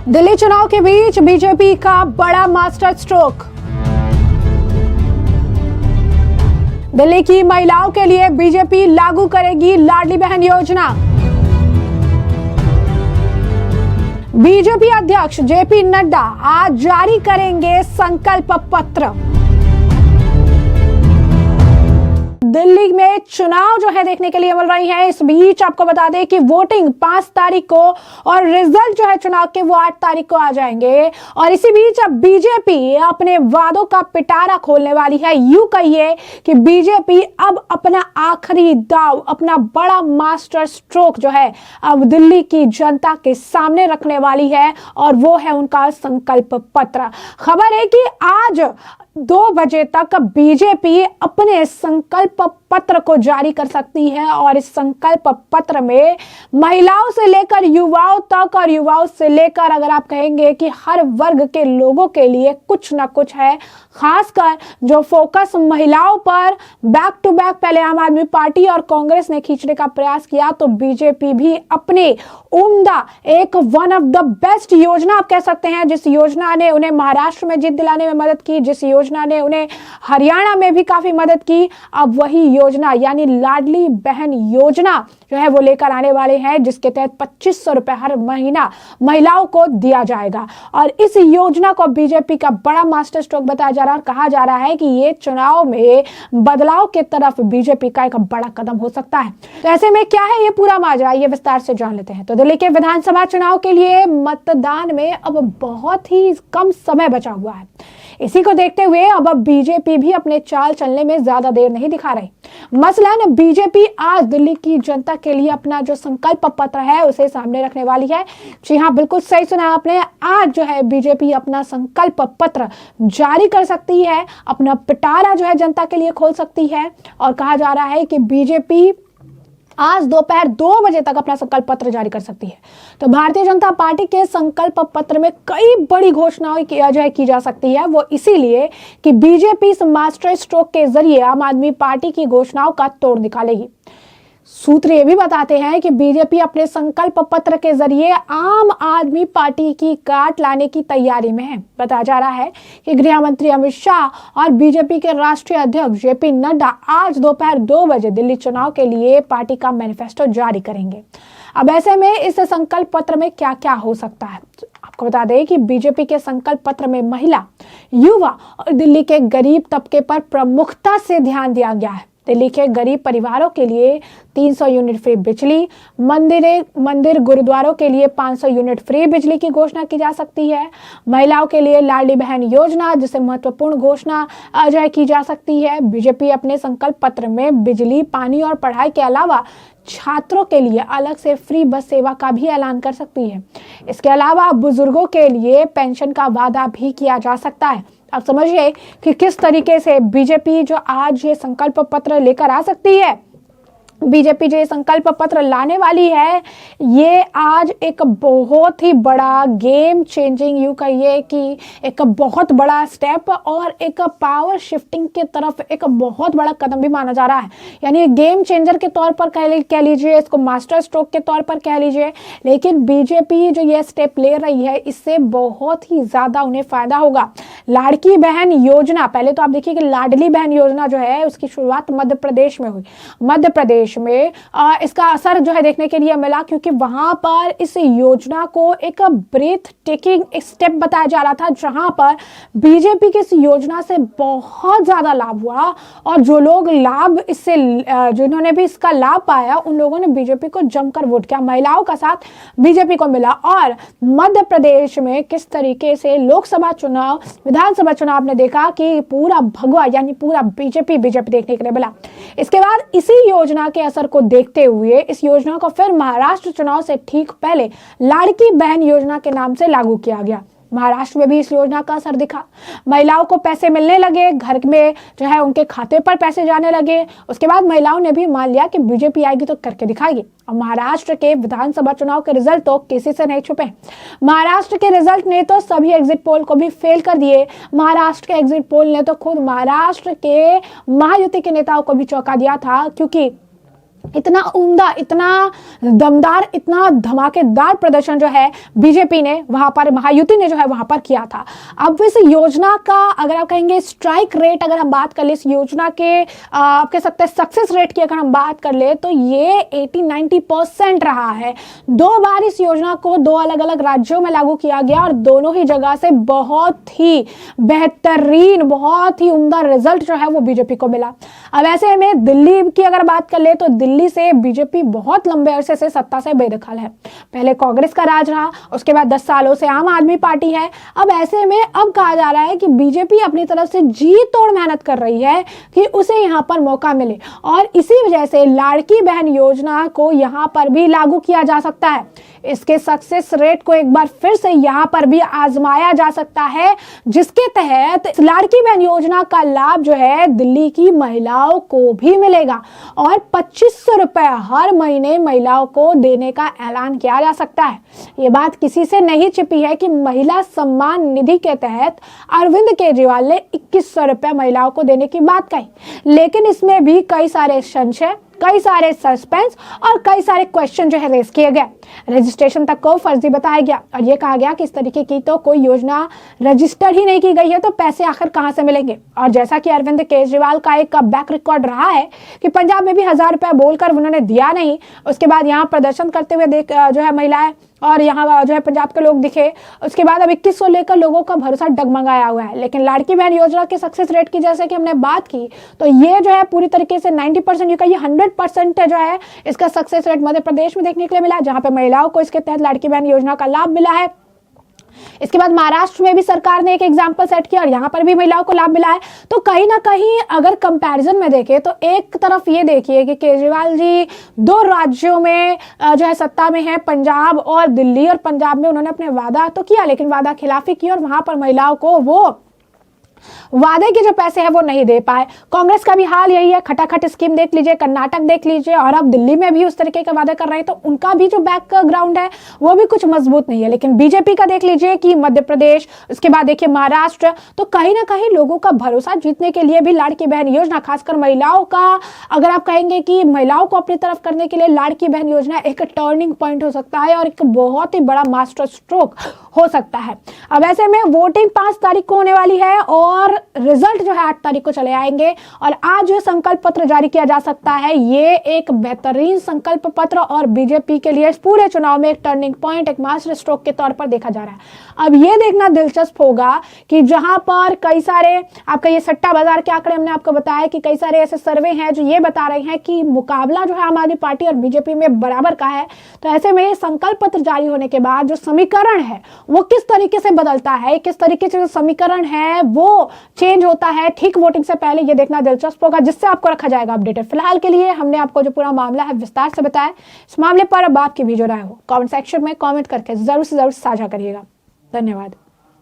दिल्ली चुनाव के बीच बीजेपी का बड़ा मास्टर स्ट्रोक। दिल्ली की महिलाओं के लिए बीजेपी लागू करेगी लाडली बहन योजना। बीजेपी अध्यक्ष जेपी नड्डा आज जारी करेंगे संकल्प पत्र। दिल्ली में चुनाव जो है देखने के लिए मिल रही है। इस बीच आपको बता दें कि वोटिंग 5 तारीख को और रिजल्ट जो है चुनाव के वो 8 तारीख को आ जाएंगे। और इसी बीच अब बीजेपी अपने वादों का पिटारा खोलने वाली है। यूं कहिए कि बीजेपी अब अपना आखिरी दांव, अपना बड़ा मास्टर स्ट्रोक जो है अब दिल्ली की जनता के सामने रखने वाली है और वो है उनका संकल्प पत्र। खबर है कि आज 2 बजे तक बीजेपी अपने संकल्प पत्र को जारी कर सकती है और इस संकल्प पत्र में महिलाओं से लेकर युवाओं तक और युवाओं से लेकर अगर आप कहेंगे कि हर वर्ग के लोगों के लिए कुछ ना कुछ है। खासकर जो फोकस महिलाओं पर बैक टू बैक पहले आम आदमी पार्टी और कांग्रेस ने खींचने का प्रयास किया, तो बीजेपी भी अपने उम्दा एक वन ऑफ द बेस्ट योजना आप कह सकते हैं, जिस योजना ने उन्हें महाराष्ट्र में जीत दिलाने में मदद की, जिस योजना ने उन्हें हरियाणा में भी काफी मदद की, अब वही योजना यानी लाडली बहन योजना जो है वो लेकर आने वाले हैं, जिसके तहत 2500 रुपए हर महीना महिलाओं को दिया जाएगा। और इस योजना को बीजेपी का बड़ा मास्टर स्ट्रोक बताया जा रहा है और कहा जा रहा है कि ये चुनाव में बदलाव के तरफ बीजेपी का एक बड़ा कदम हो सकता है। तो ऐसे में क्या है ये पूरा माजरा, ये विस्तार से जान लेते हैं। तो दिल्ली के विधानसभा चुनाव के लिए मतदान में अब बहुत ही कम समय बचा हुआ है। इसी को देखते हुए अब बीजेपी भी अपने चाल चलने में ज्यादा देर नहीं दिखा रही। मसलन बीजेपी आज दिल्ली की जनता के लिए अपना जो संकल्प पत्र है उसे सामने रखने वाली है। जी हाँ, बिल्कुल सही सुना आपने। आज जो है बीजेपी अपना संकल्प पत्र जारी कर सकती है, अपना पिटारा जो है जनता के लिए खोल सकती है। और कहा जा रहा है कि बीजेपी आज दोपहर 2 बजे तक अपना संकल्प पत्र जारी कर सकती है। तो भारतीय जनता पार्टी के संकल्प पत्र में कई बड़ी घोषणाएं की जा सकती है, वो इसीलिए कि बीजेपी इस मास्टर स्ट्रोक के जरिए आम आदमी पार्टी की घोषणाओं का तोड़ निकालेगी। सूत्र ये भी बताते हैं कि बीजेपी अपने संकल्प पत्र के जरिए आम आदमी पार्टी की काट लाने की तैयारी में है। बताया जा रहा है कि गृह मंत्री अमित शाह और बीजेपी के राष्ट्रीय अध्यक्ष जेपी नड्डा आज दोपहर 2 बजे दिल्ली चुनाव के लिए पार्टी का मैनिफेस्टो जारी करेंगे। अब ऐसे में इस संकल्प पत्र में क्या क्या हो सकता है, आपको बता दें कि बीजेपी के संकल्प पत्र में महिला, युवा और दिल्ली के गरीब तबके पर प्रमुखता से ध्यान दिया गया है। दिल्ली के गरीब परिवारों के लिए 300 यूनिट फ्री बिजली, मंदिर गुरुद्वारों के लिए 500 यूनिट फ्री बिजली की घोषणा की जा सकती है। महिलाओं के लिए लाडली बहन योजना जिसे महत्वपूर्ण घोषणा जो की जा सकती है। बीजेपी अपने संकल्प पत्र में बिजली, पानी और पढ़ाई के अलावा छात्रों के लिए अलग से फ्री बस सेवा का भी ऐलान कर सकती है। इसके अलावा बुजुर्गों के लिए पेंशन का वादा भी किया जा सकता है। अब समझिए कि किस तरीके से बीजेपी जो आज ये संकल्प पत्र लेकर आ सकती है। बीजेपी जो संकल्प पत्र लाने वाली है, ये आज एक बहुत ही बड़ा गेम चेंजिंग, यूं कहिए कि एक बहुत बड़ा स्टेप और एक पावर शिफ्टिंग की तरफ एक बहुत बड़ा कदम भी माना जा रहा है। यानी गेम चेंजर के तौर पर कह लीजिए, इसको मास्टर स्ट्रोक के तौर पर कह लीजिए। लेकिन बीजेपी जो ये स्टेप ले रही है, इससे बहुत ही ज्यादा उन्हें फायदा होगा। लाड़की बहन योजना, पहले तो आप देखिए कि लाडली बहन योजना जो है उसकी शुरुआत मध्य प्रदेश में हुई। मध्य प्रदेश में इसका असर जो है देखने के लिए मिला, क्योंकि वहां पर इस योजना को एक ब्रेथ टेकिंग स्टेप बताया जा रहा था, जहां पर बीजेपी की इस योजना से बहुत ज्यादा लाभ हुआ। और जो लोग जिन्होंने भी इसका लाभ पाया, उन लोगों ने बीजेपी को जमकर वोट किया। महिलाओं का साथ बीजेपी को मिला। और मध्य प्रदेश में किस तरीके से लोकसभा चुनाव, विधानसभा चुनाव ने देखा कि पूरा भगवा यानी पूरा बीजेपी देखने के लिए मिला। इसके बाद इसी योजना के असर को देखते हुए इस योजना को फिर महाराष्ट्र चुनाव से ठीक पहले लाड़की बहन योजना के नाम से लागू किया गया। महाराष्ट्र में भी इस योजना का असर दिखा। महिलाओं को पैसे मिलने लगे, घर में जो है उनके खाते पर पैसे जाने लगे। उसके बाद महिलाओं ने भी मान लिया कि बीजेपी आएगी तो करके दिखाएगी। और महाराष्ट्र के विधानसभा चुनाव के रिजल्ट तो किसी से नहीं छुपे। महाराष्ट्र के रिजल्ट ने तो सभी एग्जिट पोल को भी फेल कर दिए। महाराष्ट्र के एग्जिट पोल ने तो खुद महाराष्ट्र के महायुति के नेताओं को भी चौंका दिया था, क्योंकि इतना उम्दा, इतना दमदार, इतना धमाकेदार प्रदर्शन जो है बीजेपी ने वहां पर, महायुति ने जो है वहां पर किया था। अब इस योजना का अगर आप कहेंगे स्ट्राइक रेट, अगर हम बात कर ले इस योजना के आप कह सकते हैं सक्सेस रेट की अगर हम बात कर ले तो ये 80-90% रहा है। 2 बार इस योजना को 2 अलग अलग राज्यों में लागू किया गया और दोनों ही जगह से बहुत ही बेहतरीन, बहुत ही उम्दा रिजल्ट जो है वो बीजेपी को मिला। अब ऐसे में दिल्ली की अगर बात कर ले तो दिल्ली से बीजेपी बहुत लंबे अरसे से सत्ता से बेदखल है। पहले कांग्रेस का राज रहा, उसके बाद 10 सालों से आम आदमी पार्टी है। अब ऐसे में अब कहा जा रहा है कि बीजेपी अपनी तरफ से जी तोड़ मेहनत कर रही है कि उसे यहां पर मौका मिले और इसी वजह से लाड़की बहन योजना को यहां पर भी लागू किया जा सकता है। इसके सक्सेस रेट को एक बार फिर से यहां पर भी आजमाया जा सकता है, जिसके तहत लाड़की बहन योजना का लाभ जो है दिल्ली की महिलाओं को भी मिलेगा और 2500 रुपए हर महीने महिलाओं को देने का ऐलान किया जा सकता है। ये बात किसी से नहीं छिपी है कि महिला सम्मान निधि के तहत अरविंद केजरीवाल ने 2100 रुपए महिलाओं को देने की बात कही, लेकिन इसमें भी कई सारे संशय, कई सारे सस्पेंस और कई सारे क्वेश्चन जो है रेज किए गए। रजिस्ट्रेशन तक को फर्जी बताया गया और ये कहा गया कि इस तरीके की तो कोई योजना रजिस्टर ही नहीं की गई है, तो पैसे आखिर कहां से मिलेंगे। और जैसा कि अरविंद केजरीवाल का एक बैक रिकॉर्ड रहा है कि पंजाब में भी 1000 रुपए बोलकर उन्होंने दिया नहीं, उसके बाद यहाँ प्रदर्शन करते हुए जो है महिलाएं और यहाँ जो है पंजाब के लोग दिखे, उसके बाद अब 2100 लेकर लोगों का भरोसा डगमगाया हुआ है। लेकिन लाड़की बहन योजना के सक्सेस रेट की जैसे कि हमने बात की तो ये जो है पूरी तरीके से 90% ये 100% जो है इसका सक्सेस रेट मध्य प्रदेश में देखने के लिए मिला, जहां पे महिलाओं को इसके तहत लाड़की बहन योजना का लाभ मिला है। इसके बाद महाराष्ट्र में भी सरकार ने एक एग्जाम्पल सेट किया और यहाँ पर भी महिलाओं को लाभ मिला है। तो कहीं ना कहीं अगर कंपैरिजन में देखें तो एक तरफ ये देखिए कि केजरीवाल जी 2 राज्यों में जो है सत्ता में है, पंजाब और दिल्ली, और पंजाब में उन्होंने अपने वादा तो किया लेकिन वादा खिलाफी की और वहां पर महिलाओं को वो वादे के जो पैसे हैं वो नहीं दे पाए। कांग्रेस का भी हाल यही है, खटाखट स्कीम देख लीजिए, कर्नाटक देख लीजिए और अब दिल्ली में भी उस तरीके के वादे कर रहे हैं, तो उनका भी जो बैकग्राउंड है वो भी कुछ मजबूत नहीं है। लेकिन बीजेपी का देख लीजिए कि मध्य प्रदेश, उसके बाद देखिए महाराष्ट्र, तो कहीं ना कहीं लोगों का भरोसा जीतने के लिए भी लाड़की बहन योजना, खासकर महिलाओं का अगर आप कहेंगे कि महिलाओं को अपनी तरफ करने के लिए लाड़की बहन योजना एक टर्निंग पॉइंट हो सकता है और एक बहुत ही बड़ा मास्टर स्ट्रोक हो सकता है। अब ऐसे में वोटिंग 5 तारीख को होने वाली है और रिजल्ट जो है 8 तारीख को चले आएंगे और आज जो संकल्प पत्र जारी किया जा सकता है, ये एक बेहतरीन संकल्प पत्र और बीजेपी के लिए इस पूरे चुनाव में एक टर्निंग पॉइंट, एक मास्टर स्ट्रोक के तौर पर देखा जा रहा है। अब ये देखना दिलचस्प होगा कि जहां पर कई सारे आपका ये सट्टा बाजार के आंकड़े हमने आपको बताया कि कई सारे ऐसे सर्वे हैं जो ये बता रहे हैं कि मुकाबला जो है आम आदमी पार्टी और बीजेपी में बराबर का है। तो ऐसे में संकल्प पत्र जारी होने के बाद जो समीकरण है वो किस तरीके से बदलता है, किस तरीके से जो समीकरण है वो चेंज होता है ठीक वोटिंग से पहले, ये देखना दिलचस्प होगा, जिससे आपको रखा जाएगा अपडेटेड। फिलहाल के लिए हमने आपको जो पूरा मामला है विस्तार से बताया। इस मामले पर अब आपकी भी जो राय हो कमेंट सेक्शन में कमेंट करके जरूर से जरूर साझा करिएगा। धन्यवाद।